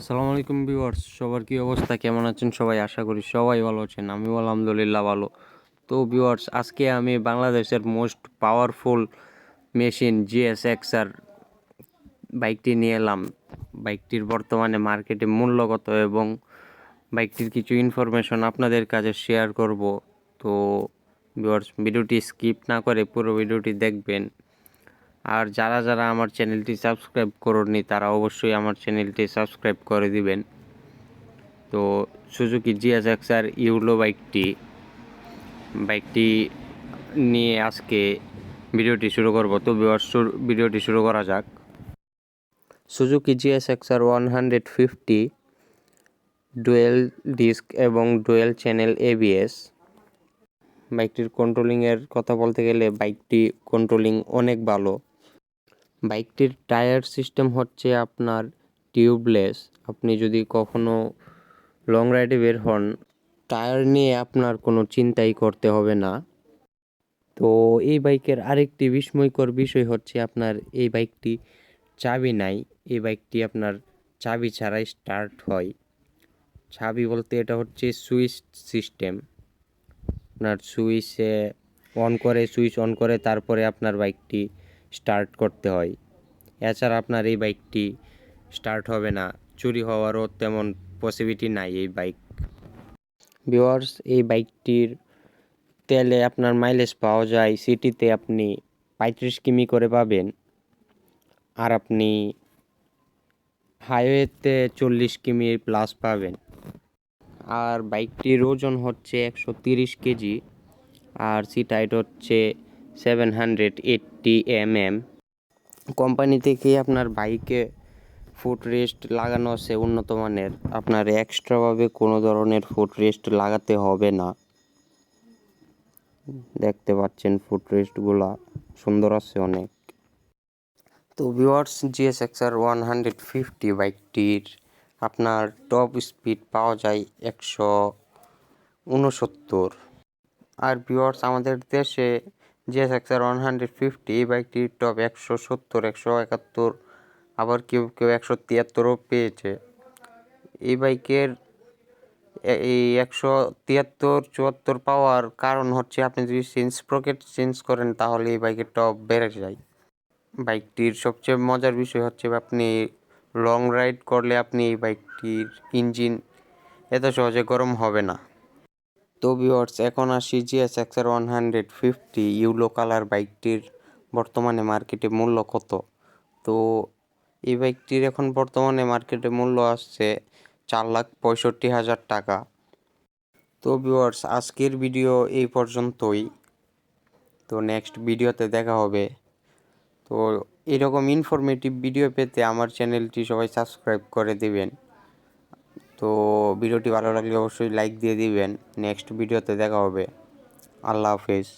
আসসালামু আলাইকুম ভিউয়ার্স, সবার কি অবস্থা, কেমন আছেন সবাই? আশা করি সবাই ভালো আছেন, আমিও আলহামদুলিল্লাহ ভালো। তো ভিউয়ার্স, আজকে আমি বাংলাদেশের মোস্ট পাওয়ারফুল মেশিন GSX-R বাইকটি নিয়ে এলাম। বাইকটির বর্তমানে মার্কেটে মূল্য কত এবং বাইকটির কিছু ইনফরমেশন আপনাদের কাছে শেয়ার করব। তো ভিউয়ার্স, ভিডিওটি স্কিপ না করে পুরো ভিডিওটি দেখবেন। আর যারা যারা আমার চ্যানেলটি সাবস্ক্রাইব করেননি তারা অবশ্যই আমার চ্যানেলটি সাবস্ক্রাইব করে দিবেন। তো সুজুকি GSX-R ইউলো বাইকটি নিয়ে আজকে ভিডিওটি শুরু করব। তো ভিডিওটি শুরু করা যাক। সুজুকি GSX-R 150 ডুয়েল ডিস্ক এবং ডুয়েল চ্যানেল ABS। বাইকটির কন্ট্রোলিংয়ের কথা বলতে গেলে বাইকটি কন্ট্রোলিং অনেক ভালো। বাইকটির টায়ার সিস্টেম হচ্ছে আপনার টিউবলেস। আপনি যদি কখনো লং রাইডে বের হন, টায়ার নিয়ে আপনার কোনো চিন্তাই করতে হবে না। তো এই বাইকের আরেকটি বিস্ময়কর বিষয় হচ্ছে আপনার এই বাইকটি চাবি নাই। এই বাইকটি আপনার চাবি ছাড়াই স্টার্ট হয়। চাবি বলতে এটা হচ্ছে সুইচ সিস্টেম। আপনার সুইচ অন করে তারপরে আপনার বাইকটি স্টার্ট করতে হয়। এছাড়া আপনার এই বাইকটি স্টার্ট হবে না, চুরি হওয়ারও তেমন পসিবিলিটি নাই এই বাইক। ভিউয়ার্স, এই বাইকটির তেলে আপনার মাইলেজ পাওয়া যায় সিটিতে আপনি 35 কিমি করে পাবেন, আর আপনি হাইওয়েতে 40 কিমি প্লাস পাবেন। আর বাইকটির ওজন হচ্ছে 130 কেজি, আর সিট হাইট হচ্ছে 780 mm। কোম্পানি থেকে আপনার বাইকে ফুট রেস্ট লাগানো আছে উন্নত মানের। আপনার এক্সট্রাভাবে কোনো ধরনের ফুট রেস্ট লাগাতে হবে না। দেখতে পাচ্ছেন ফুট রেস্টগুলা সুন্দর আছে অনেক। তো ভিউয়ার্স, GSX-R 150 বাইকটির আপনার টপ স্পিড পাওয়া যায় 169। আর ভিউয়ার্স, আমাদের দেশে GSX-R 150 এই বাইকটির টপ 170, 171, আবার কেউ কেউ 173ও পেয়েছে। এই বাইকের এই 173-74 পাওয়ার কারণ হচ্ছে আপনি যদি স্প্রকেট চেঞ্জ করেন তাহলে এই বাইকের টপ বেড়ে যায়। বাইকটির সবচেয়ে মজার বিষয় হচ্ছে আপনি লং রাইড করলে আপনি এই বাইকটির ইঞ্জিন এত সহজে গরম হবে না। তো ভিউয়ার্স, এখন আসি GSX-R 150 ইউলো কালার বাইকটির বর্তমানে মার্কেটে মূল্য কত। তো এই বাইকটির এখন বর্তমানে মার্কেটে মূল্য আসছে 4,65,000 টাকা। তো ভিউয়ার্স, আজকের ভিডিও এই পর্যন্তই। তো নেক্সট ভিডিওতে দেখা হবে। তো এরকম ইনফরমেটিভ ভিডিও পেতে আমার চ্যানেলটি সবাই সাবস্ক্রাইব করে দিবেন। তো ভিডিওটি ভালো লাগলে অবশ্যই লাইক দিয়ে দিবেন। নেক্সট ভিডিওতে দেখা হবে। আল্লাহ হাফেজ।